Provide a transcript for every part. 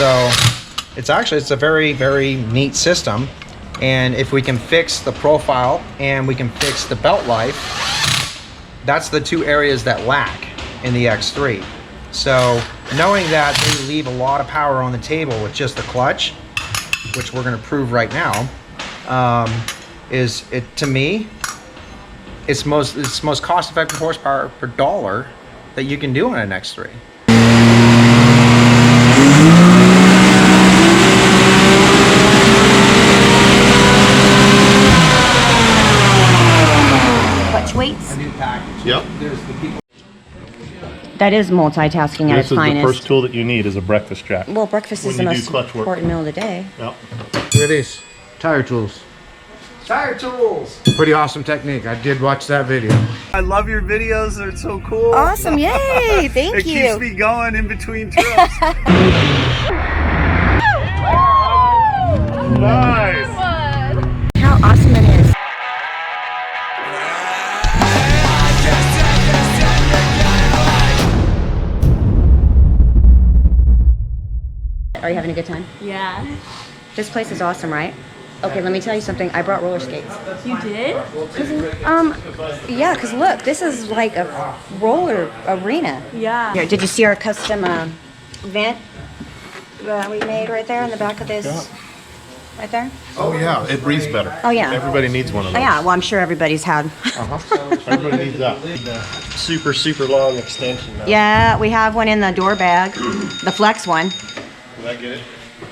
So it's a very, very neat system. And if we can fix the profile and we can fix the belt life, that's the two areas that lack in the X3. So knowing that they leave a lot of power on the table with just the clutch, which we're going to prove right now, to me, it's most cost-effective horsepower per dollar that you can do on an X3. Clutch weights. A new package. Yep. There's the people. That is multitasking at its finest. This is the first tool that you need is a breakfast jack. Well, breakfast is the most important meal of the day. Yep. Here it is. Tire tools. Tire tools. Pretty awesome technique. I did watch that video. I love your videos. They're so cool. Awesome. Yay. Thank it you. It keeps me going in between trips. Nice. How awesome it is. Are you having a good time? Yeah. This place is awesome, right? Okay, let me tell you something. I brought roller skates. You did? Yeah, because look, this is like a roller arena. Yeah. Here, did you see our custom vent that we made right there in the back of this? Yeah. Right there? Oh yeah, it breathes better. Oh yeah. Everybody needs one of Oh those. yeah, well I'm sure everybody's had. Everybody needs that. Super, super long extension now. Yeah, we have one in the door bag, the flex one. Did I get it?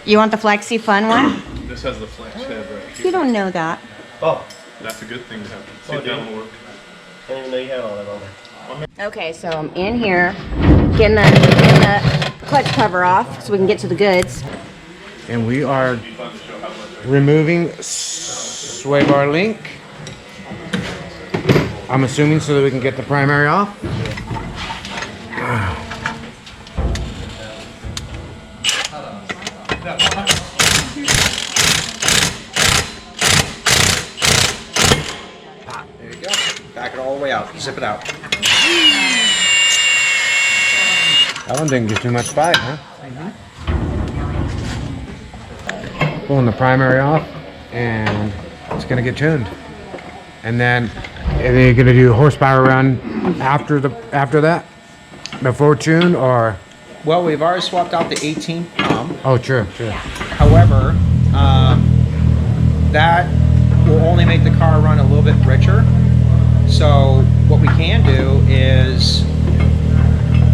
You want the flexi fun one? This has the flex head right here. You don't know that. Oh. That's a good thing to have. See if that will work. I didn't even know you had all that on there. Okay, so I'm in here getting the clutch cover off so we can get to the goods. And we are removing sway bar link. I'm assuming so that we can get the primary off. There you go. Back it all the way out. Zip it out. That one didn't get too much fight, huh? Pulling the primary off, and it's gonna get tuned. And then, are they gonna do a horsepower run after that, before tune, or? Well, we've already swapped out the 18 pump. Oh, true. However, that will only make the car run a little bit richer. So what we can do is,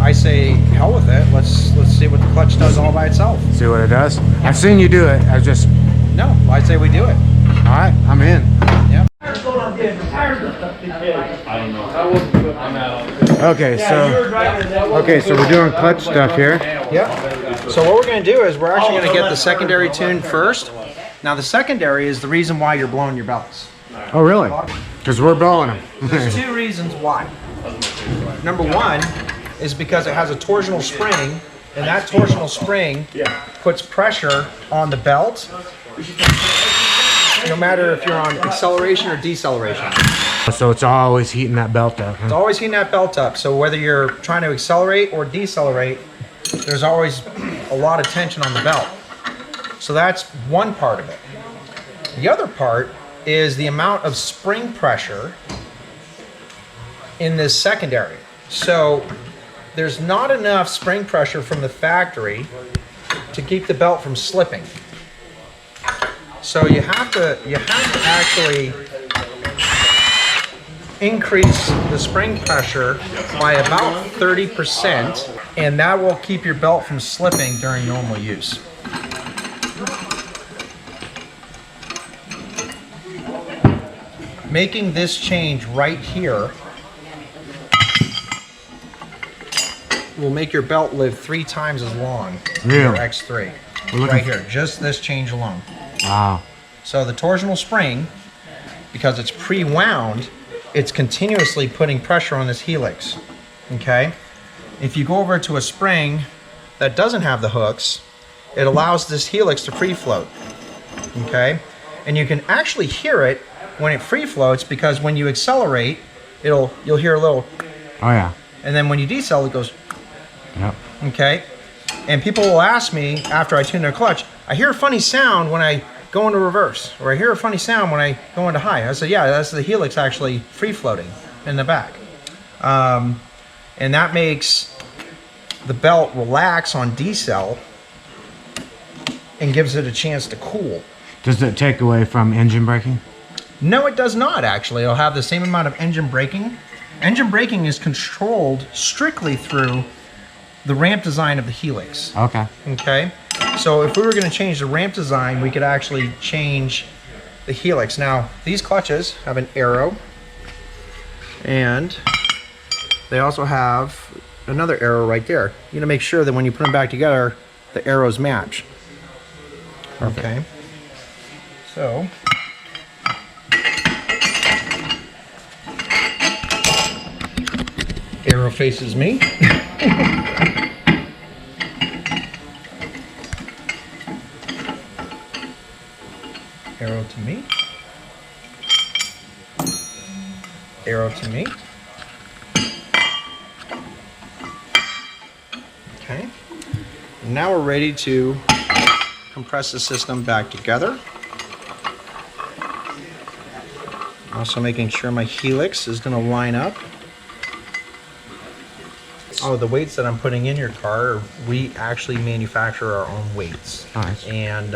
I say, hell with it. Let's see what the clutch does all by itself. See what it does. I've seen you do it. I just. No, I say we do it. All right, I'm in. Yep. Okay, so we're doing clutch stuff here. Yep. So what we're going to do is we're actually going to get the secondary tuned first. Now the secondary is the reason why you're blowing your belts. Oh, really? Because we're blowing them. There's two reasons why. Number one is because it has a torsional spring, and that torsional spring puts pressure on the belt, no matter if you're on acceleration or deceleration. So it's always heating that belt up. It's always heating that belt up. So whether you're trying to accelerate or decelerate, there's always a lot of tension on the belt. So that's one part of it. The other part is the amount of spring pressure in this secondary. So there's not enough spring pressure from the factory to keep the belt from slipping. So you have to actually increase the spring pressure by about 30%, and that will keep your belt from slipping during normal use. Making this change right here will make your belt live 3 times as long as your X3. Right here, just this change alone. Wow. So the torsional spring, because it's pre-wound, it's continuously putting pressure on this helix, okay? If you go over to a spring that doesn't have the hooks, it allows this helix to free float, okay? And you can actually hear it when it free floats, because when you accelerate, you'll hear a little, Oh, yeah. and then when you decel, it goes, Yep. okay? And people will ask me after I tune their clutch, I hear a funny sound when I go into reverse, or I hear a funny sound when I go into high. I said, yeah, that's the helix actually free floating in the back. And that makes the belt relax on decel and gives it a chance to cool. Does it take away from engine braking? No, it does not actually. It'll have the same amount of engine braking. Engine braking is controlled strictly through the ramp design of the helix. Okay. Okay, so if we were going to change the ramp design, we could actually change the helix. Now, these clutches have an arrow, and they also have another arrow right there. You gotta make sure that when you put them back together, the arrows match. Okay, so arrow faces me. Arrow to me. Arrow to me. Okay. Now we're ready to compress the system back together. Also making sure my helix is going to line up. Oh, the weights that I'm putting in your car, we actually manufacture our own weights. Nice. And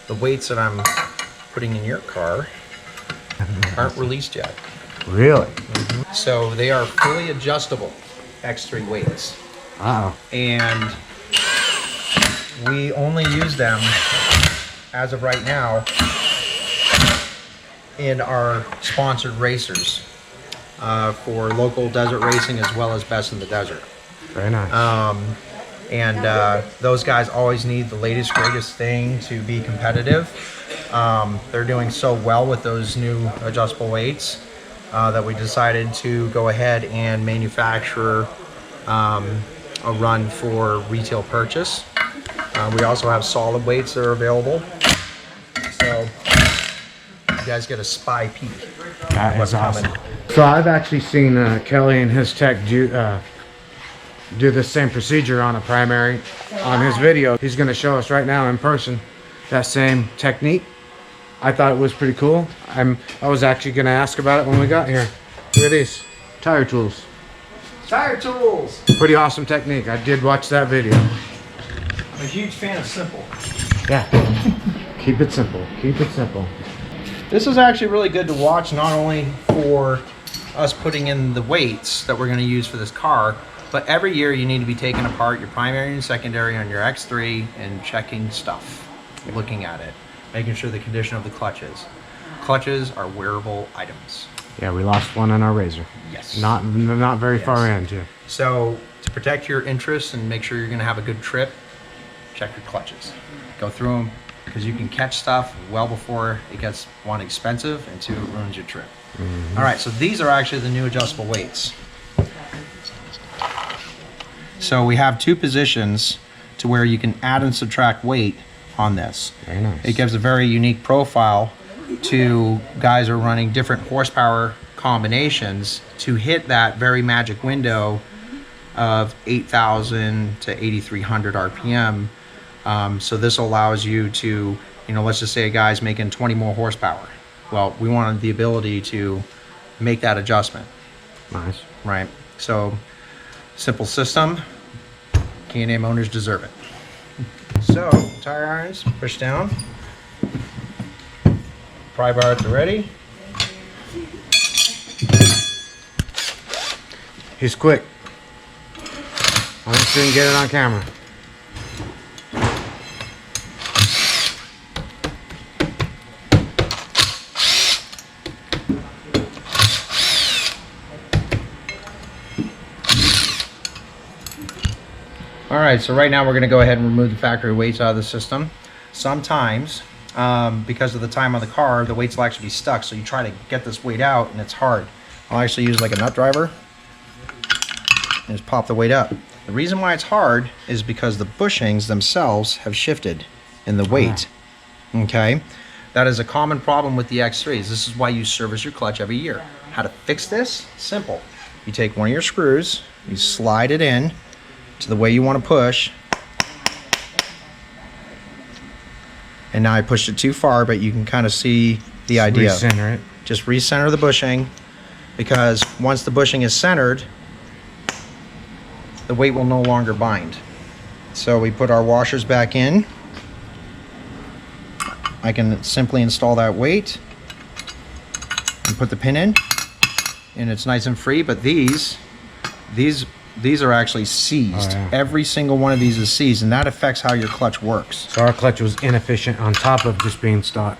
the weights that I'm putting in your car aren't released yet. Really? So they are fully adjustable X3 weights. Uh-oh. And we only use them as of right now in our sponsored racers for local desert racing as well as Best in the Desert. Very nice. Those guys always need the latest, greatest thing to be competitive. They're doing so well with those new adjustable weights that we decided to go ahead and manufacture a run for retail purchase. We also have solid weights that are available. So you guys get a spy peek. That what's is awesome. coming. So I've actually seen Kelly and his tech do the same procedure on a primary on his video. He's going to show us right now in person that same technique. I thought it was pretty cool. I was actually going to ask about it when we got here. Look at these tire tools. Tire tools. Pretty awesome technique. I did watch that video. I'm a huge fan of simple. Yeah. Keep it simple. Keep it simple. This is actually really good to watch, not only for us putting in the weights that we're going to use for this car, but every year you need to be taking apart your primary and secondary on your X3 and checking stuff, looking at it, making sure the condition of the clutches. Clutches are wearable items. Yeah, we lost one on our Razor. Yes. Not very far in, too. So to protect your interests and make sure you're going to have a good trip, check your clutches. Go through them, because you can catch stuff well before it gets, one, expensive, and two, it ruins your trip. All right, so these are actually the new adjustable weights. So we have two positions to where you can add and subtract weight on this. Very nice. It gives a very unique profile to guys who are running different horsepower combinations to hit that very magic window of 8,000 to 8,300 RPM. So this allows you to, let's just say a guy's making 20 more horsepower. Well, we wanted the ability to make that adjustment. Nice. Right. So simple system. K&M owners deserve it. So tire irons, push down. Pry bar at the ready. He's quick. I just didn't get it on camera. All right, so right now we're going to go ahead and remove the factory weights out of the system. Sometimes, because of the time on the car, the weights will actually be stuck, so you try to get this weight out and it's hard. I'll actually use like a nut driver and just pop the weight up. The reason why it's hard is because the bushings themselves have shifted in the weight. Okay, that is a common problem with the X3s. This is why you service your clutch every year. How to fix this? Simple. You take one of your screws, you slide it in to the way you want to push, And now I pushed it too far, but you can kind of see the idea. Recenter it. Just recenter the bushing, because once the bushing is centered, the weight will no longer bind. So we put our washers back in. I can simply install that weight and put the pin in, and it's nice and free. But these are actually seized. Oh, yeah. Every single one of these is seized, and that affects how your clutch works. So our clutch was inefficient on top of just being stock.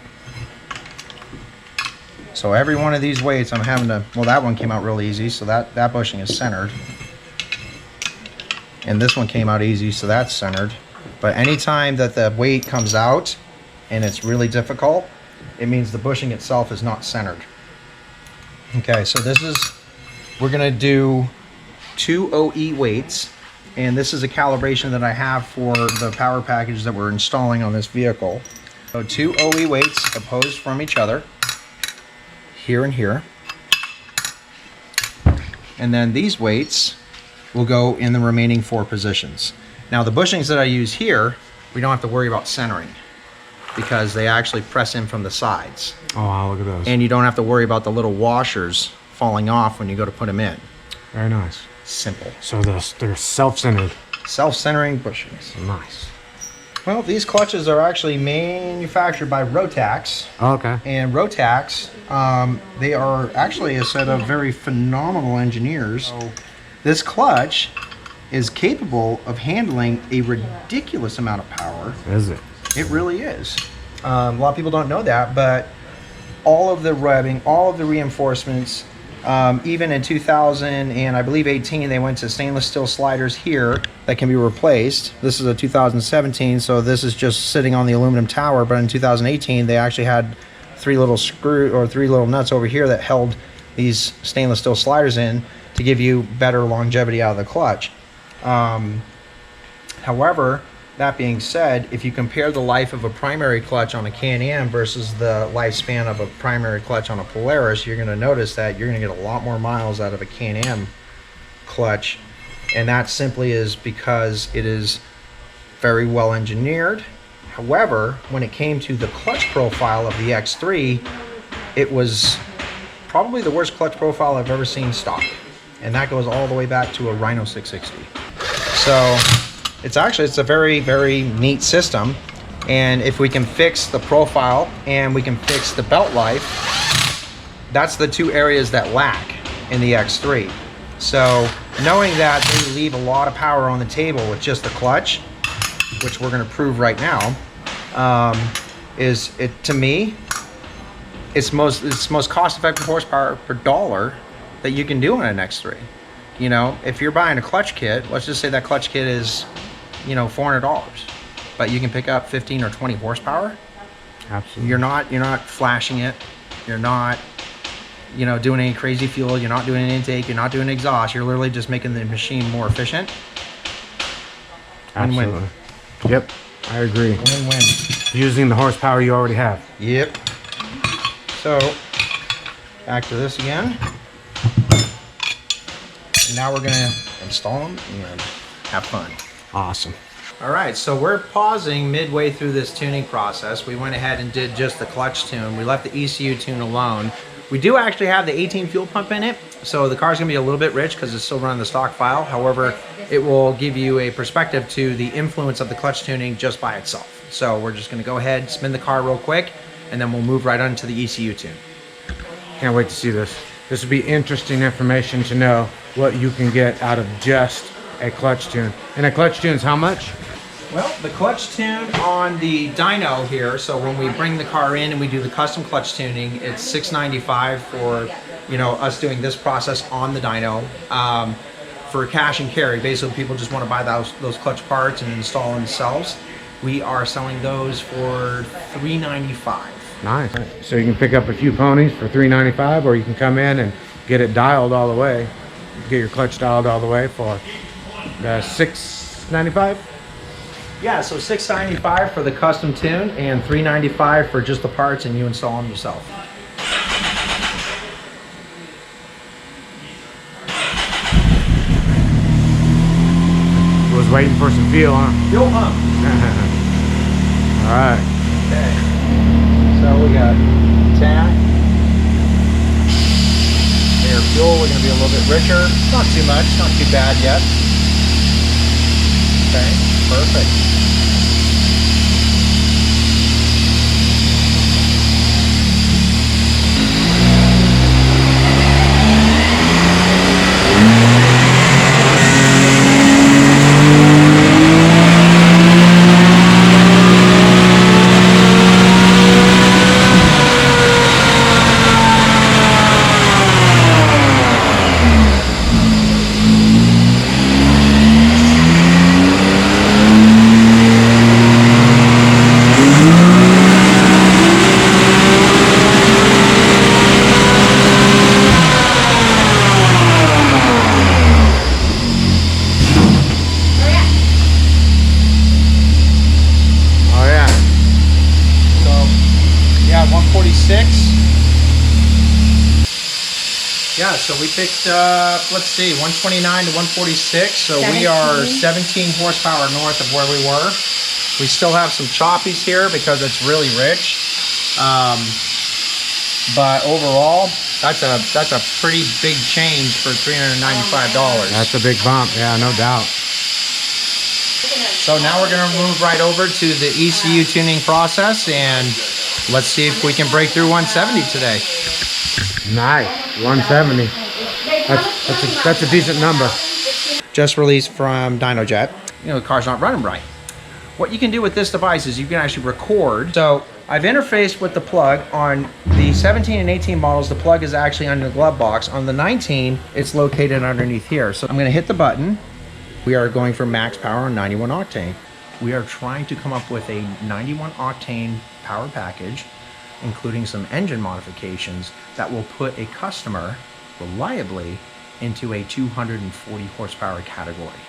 So every one of these weights, I'm having to, well, that one came out real easy, so that bushing is centered. And this one came out easy, so that's centered. But anytime that the weight comes out and it's really difficult, it means the bushing itself is not centered. Okay, so we're gonna do 2 OE weights, and this is a calibration that I have for the power package that we're installing on this vehicle. So 2 OE weights opposed from each other, here and here. And then these weights will go in the remaining 4 positions. Now the bushings that I use here, we don't have to worry about centering, because they actually press in from the sides. Oh wow, look at those. And you don't have to worry about the little washers falling off when you go to put them in. Very nice. Simple. So they're self-centered. Self-centering bushings. Nice. Well, these clutches are actually manufactured by Rotax. Oh, okay. And Rotax, they are actually a set of very phenomenal engineers. This clutch is capable of handling a ridiculous amount of power. Is it? It really is. A lot of people don't know that, but all of the rubbing, all of the reinforcements, even in 2000 and I believe 18, they went to stainless steel sliders here that can be replaced. This is a 2017, so this is just sitting on the aluminum tower. But in 2018, they actually had 3 little nuts over here that held these stainless steel sliders in to give you better longevity out of the clutch. However, that being said, if you compare the life of a primary clutch on a Can-Am versus the lifespan of a primary clutch on a Polaris, you're going to notice that you're going to get a lot more miles out of a Can-Am clutch. And that simply is because it is very well engineered. However, when it came to the clutch profile of the X3, it was probably the worst clutch profile I've ever seen stock. And that goes all the way back to a Rhino 660. So it's a very, very neat system. And if we can fix the profile and we can fix the belt life, that's the 2 areas that lack in the X3. So knowing that they leave a lot of power on the table with just the clutch, which we're going to prove right now, to me, it's most cost-effective horsepower per dollar that you can do on an X3. You know, if you're buying a clutch kit, let's just say that clutch kit is, you know, $400, but you can pick up 15 or 20 horsepower. Absolutely. You're not flashing it. You're not, you know, doing any crazy fuel. You're not doing an intake. You're not doing exhaust. You're literally just making the machine more efficient. Absolutely. Win-win. Yep, I agree. Win-win. Using the horsepower you already have. Yep. So back to this again. And now we're gonna install them and have fun. Awesome. All right, so we're pausing midway through this tuning process. We went ahead and did just the clutch tune. We left the ECU tune alone. We do actually have the 18 fuel pump in it, so the car's gonna be a little bit rich because it's still running the stock file. However, it will give you a perspective to the influence of the clutch tuning just by itself. So we're just gonna go ahead, spin the car real quick, and then we'll move right on to the ECU tune. Can't wait to see this. This would be interesting information to know what you can get out of just a clutch tune. And a clutch tune is how much? Well, the clutch tune on the dyno here, so when we bring the car in and we do the custom clutch tuning, it's $695 for, you know, us doing this process on the dyno. For cash and carry, basically people just want to buy those clutch parts and install themselves. We are selling those for $395. Nice. So you can pick up a few ponies for $395, or you can come in and get it dialed all the way. Get your clutch dialed all the way for $695. Yeah, so $695 for the custom tune and $395 for just the parts and you install them yourself. Was waiting for some feel, huh? Fuel pump. All right. Okay. got tank. Air fuel, we're gonna be a little bit richer. Not too much, not too bad yet. Okay, perfect. Oh yeah. So, yeah, 146. Yeah, so we picked up, let's see, 129 to 146. So we are 17 horsepower north of where we were. We still have some choppies here because it's really rich. But overall, that's a pretty big change for $395. That's a big bump. Yeah, no doubt. So now we're going to move right over to the ECU tuning process, and let's see if we can break through 170 today. Nice. 170. That's a decent number. Just released from DynoJet. You know, the car's not running right. What you can do with this device is you can actually record. So I've interfaced with the plug on the 17 and 18 models. The plug is actually under the glove box. On the 19, it's located underneath here. So I'm going to hit the button. We are going for max power on 91 octane. We are trying to come up with a 91 octane power package, including some engine modifications that will put a customer reliably into a 240 horsepower category.